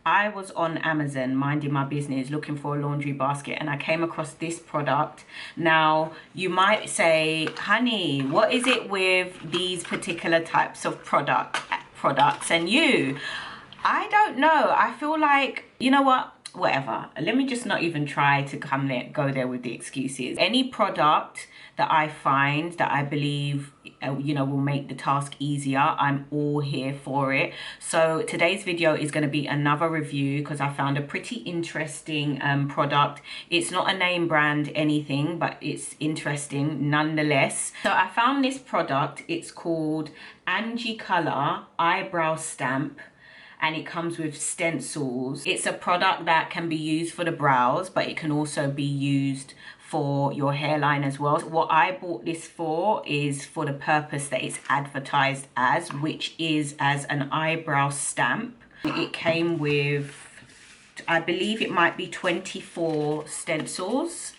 I was on Amazon minding my business looking for a laundry basket, and I came across this product. Now you might say, honey, what is it with these particular types of products and you? I don't know. I feel like, you know what, whatever, let me just not even try to go there with the excuses. Any product that I find that I believe you know, will make the task easier, I'm all here for it. So today's video is going to be another review because I found a pretty interesting product. It's not a name brand anything, but it's interesting nonetheless. So I found this product. It's called Angie Color Eyebrow Stamp, and it comes with stencils. It's a product that can be used for the brows, but it can also be used for your hairline as well. What I bought this for is for the purpose that it's advertised as, which is as an eyebrow stamp. It came with, I believe it might be 24 stencils.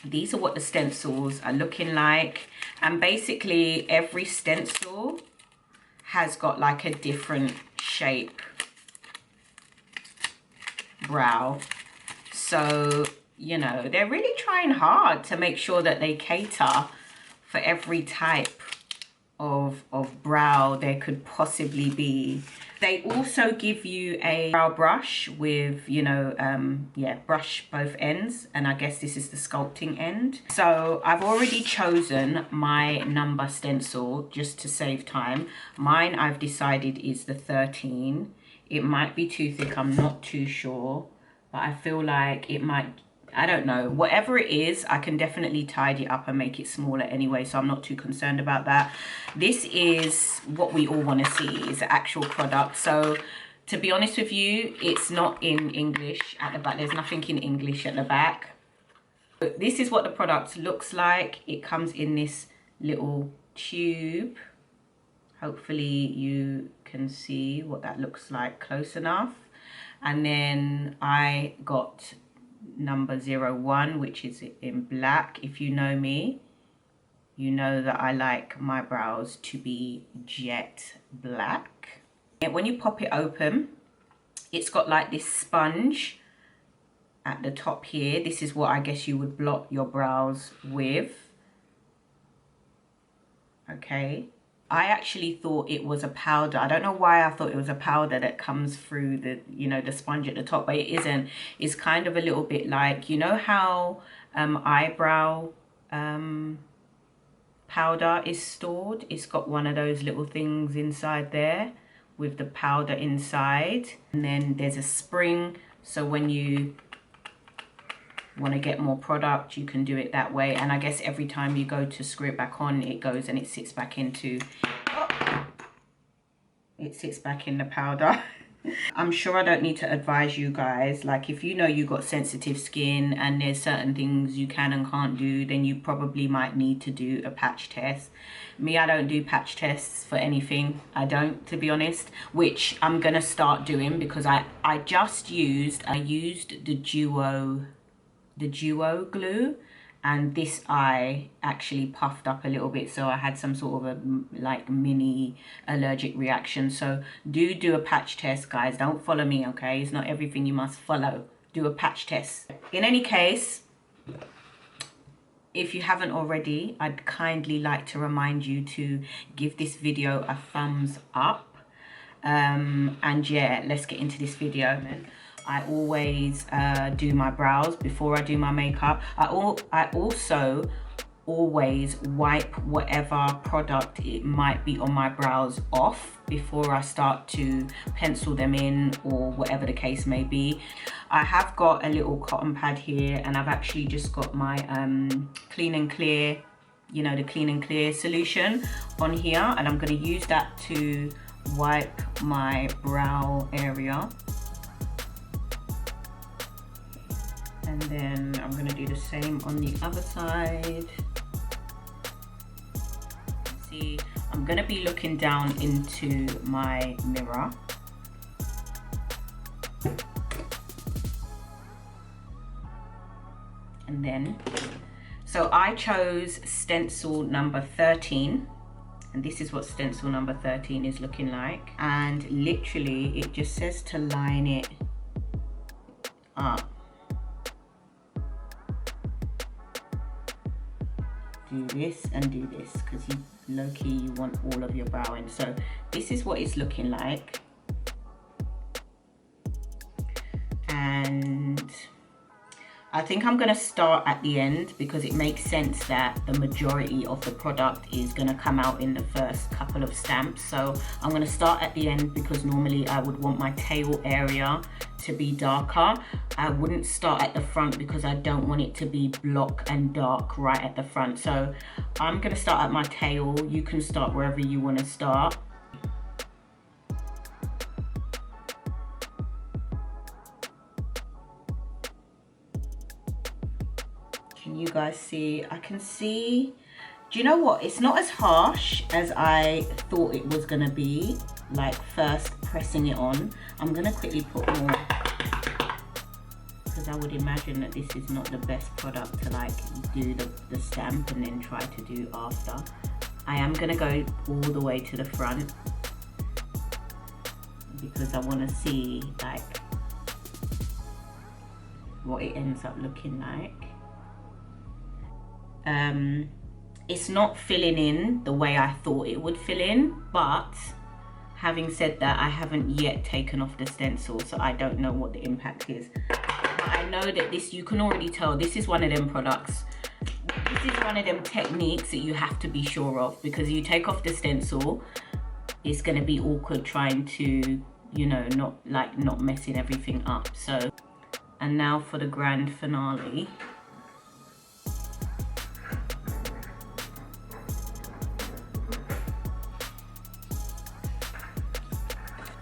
These are what the stencils are looking like. And basically every stencil has got like a different shape brow. So, you know, they're really trying hard to make sure that they cater for every type of brow there could possibly be. They also give you a brow brush with, you know, yeah, brush both ends, and I guess this is the sculpting end. So I've already chosen my number stencil just to save time. Mine, I've decided, is the 13. It might be too thick, I'm not too sure, but I feel like it might, I don't know, whatever it is, I can definitely tidy it up and make it smaller anyway, so I'm not too concerned about that. This is what we all want to see, is the actual product. So to be honest with you, it's not in English at the back. There's nothing in English at the back. But this is what the product looks like. It comes in this little tube. Hopefully you can see what that looks like close enough. And then I got number 01, which is in black. If you know me, you know that I like my brows to be jet black. And when you pop it open, it's got like this sponge at the top here. This is what I guess you would blot your brows with. Okay, I actually thought it was a powder. I don't know why I thought it was a powder that comes through the, you know, the sponge at the top, but it isn't. It's kind of a little bit like, you know how eyebrow powder is stored? It's got one of those little things inside there with the powder inside. And then there's a spring, so when you want to get more product, you can do it that way. And I guess every time you go to screw it back on, it goes and it sits back into, it sits back in the powder. I'm sure I don't need to advise you guys, like if you know you got sensitive skin and there's certain things you can and can't do, then you probably might need to do a patch test. Me, I don't do patch tests for anything. I don't, to be honest, which I'm gonna start doing because I used the duo glue, and this eye actually puffed up a little bit, so I had some sort of a like mini allergic reaction. So do a patch test, guys. Don't follow me, okay? It's not everything you must follow. Do a patch test. In any case, if you haven't already, I'd kindly like to remind you to give this video a thumbs up. And yeah, let's get into this video. I always do my brows before I do my makeup. I also always wipe whatever product it might be on my brows off before I start to pencil them in or whatever the case may be. I have got a little cotton pad here, and I've actually just got my Clean and Clear, you know, the Clean and Clear solution on here, and I'm going to use that to wipe my brow area. And then I'm going to do the same on the other side. See, I'm going to be looking down into my mirror. And then, so I chose stencil number 13. And this is what stencil number 13 is looking like. And literally it just says to line it up. Do this and do this, because low-key you want all of your brow in. So this is what it's looking like. And I think I'm going to start at the end, because it makes sense that the majority of the product is going to come out in the first couple of stamps. So I'm going to start at the end, because normally I would want my tail area to be darker. I wouldn't start at the front because I don't want it to be block and dark right at the front. So I'm going to start at my tail. You can start wherever you want to start. Can you guys see? I can see. Do you know what? It's not as harsh as I thought it was gonna be, like first pressing it on. I'm gonna quickly put more, because I would imagine that this is not the best product to like do the stamp and then try to do after. I am gonna go all the way to the front, because I wanna see like what it ends up looking like. It's not filling in the way I thought it would fill in, but having said that, I haven't yet taken off the stencil, so I don't know what the impact is. But I know that this, you can already tell, this is one of them products. This is one of them techniques that you have to be sure of, because you take off the stencil, it's going to be awkward trying to, you know, not messing everything up. So, and now for the grand finale.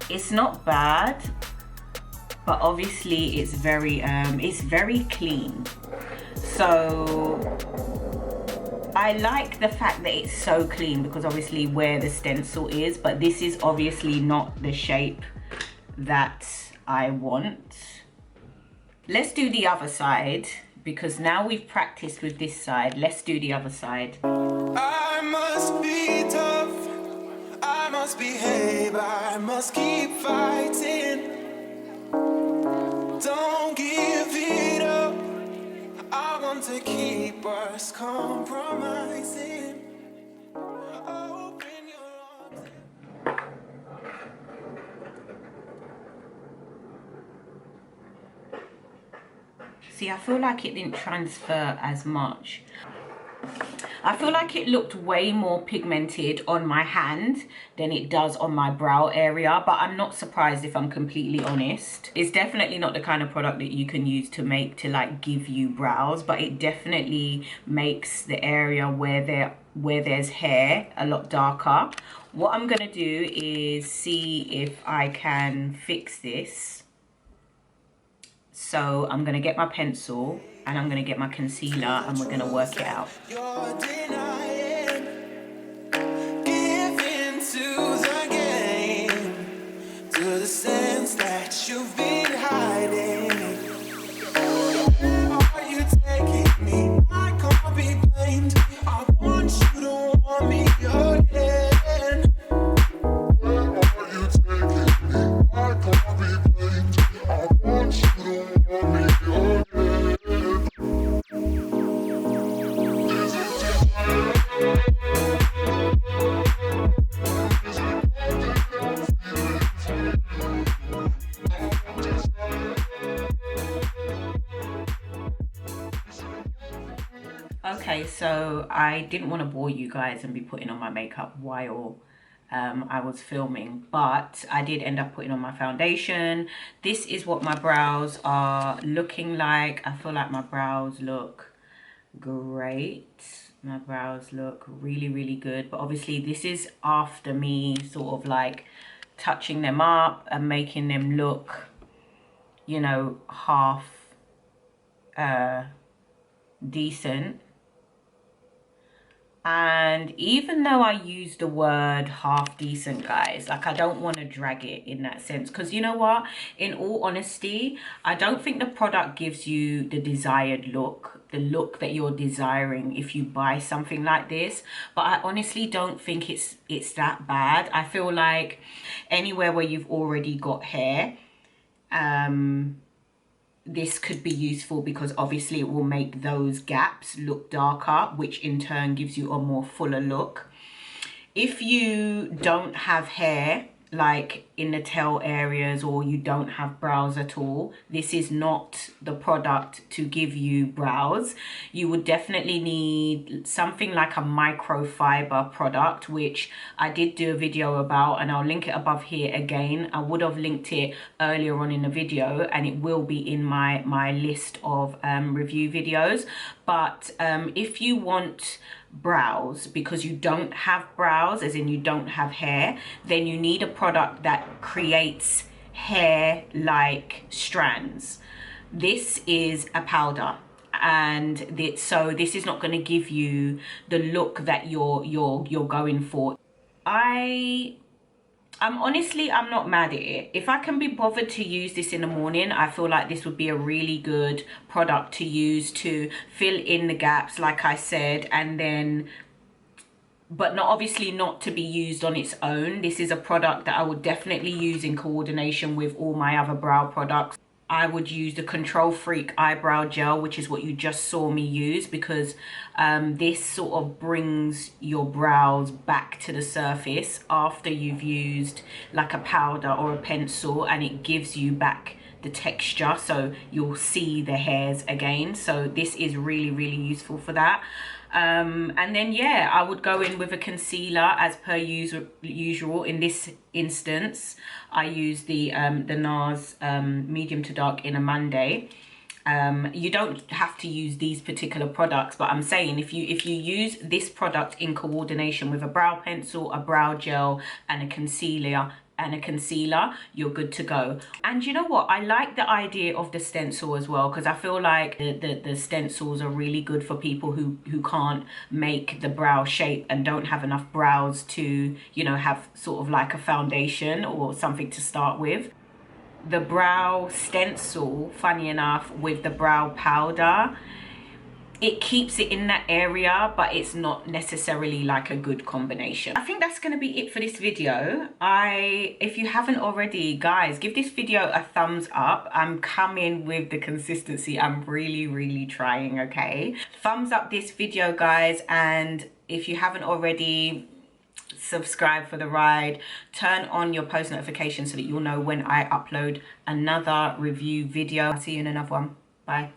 It's not bad, but obviously it's very clean. So I like the fact that it's so clean, because obviously where the stencil is, but this is obviously not the shape that I want. Let's do the other side, because now we've practiced with this side. Let's do the other side. I must be tough, I must behave, I must keep fighting. Don't give it up, I want to keep us compromising. Open your arms. See, I feel like it didn't transfer as much. I feel like it looked way more pigmented on my hand than it does on my brow area, but I'm not surprised, if I'm completely honest. It's definitely not the kind of product that you can use to like give you brows, but it definitely makes the area where there's hair a lot darker. What I'm gonna do is see if I can fix this. So I'm gonna get my pencil and I'm gonna get my concealer and we're gonna work it out. You're denying, giving to the game, to the sense that you've been hiding. Are you taking me? I can't be blamed. I want you to want me again. Where are you taking me? I can't be blamed. I want you to want me again. Okay, so I didn't want to bore you guys and be putting on my makeup while I was filming, but I did end up putting on my foundation. This is what my brows are looking like. I feel like my brows look great. My brows look really, really good, but obviously this is after me sort of like touching them up and making them look, you know, half decent. And even though I use the word half decent, guys, like I don't want to drag it in that sense, because you know what, in all honesty, I don't think the product gives you the desired look, the look that you're desiring if you buy something like this. But I honestly don't think it's that bad. I feel like anywhere where you've already got hair, this could be useful, because obviously it will make those gaps look darker, which in turn gives you a more fuller look. If you don't have hair, like in the tail areas, or you don't have brows at all, this is not the product to give you brows. You would definitely need something like a microfiber product, which I did do a video about, and I'll link it above here again. I would have linked it earlier on in the video, and it will be in my list of review videos. But if you want brows, because you don't have brows, as in you don't have hair, then you need a product that creates hair like strands. This is a powder, and so this is not going to give you the look that you're going for. I'm not mad at it. If I can be bothered to use this in the morning, I feel like this would be a really good product to use to fill in the gaps, like I said, and then, but not obviously not to be used on its own. This is a product that I would definitely use in coordination with all my other brow products. I would use the Control Freak eyebrow gel, which is what you just saw me use, because this sort of brings your brows back to the surface after you've used like a powder or a pencil, and it gives you back the texture, so you'll see the hairs again. So this is really, really useful for that. And then yeah, I would go in with a concealer as per usual. In this instance, I use the NARS medium to dark in a Monday. You don't have to use these particular products, but I'm saying if you use this product in coordination with a brow pencil, a brow gel, and a concealer, you're good to go. And you know what, I like the idea of the stencil as well, because I feel like the stencils are really good for people who can't make the brow shape and don't have enough brows to, you know, have sort of like a foundation or something to start with. The brow stencil, funny enough, with the brow powder, it keeps it in that area, but it's not necessarily like a good combination. I think that's going to be it for this video. If you haven't already, guys, give this video a thumbs up. I'm coming with the consistency. I'm really trying, okay? Thumbs up this video, guys, and if you haven't already, subscribe for the ride. Turn on your post notifications so that you'll know when I upload another review video. I'll see you in another one. Bye.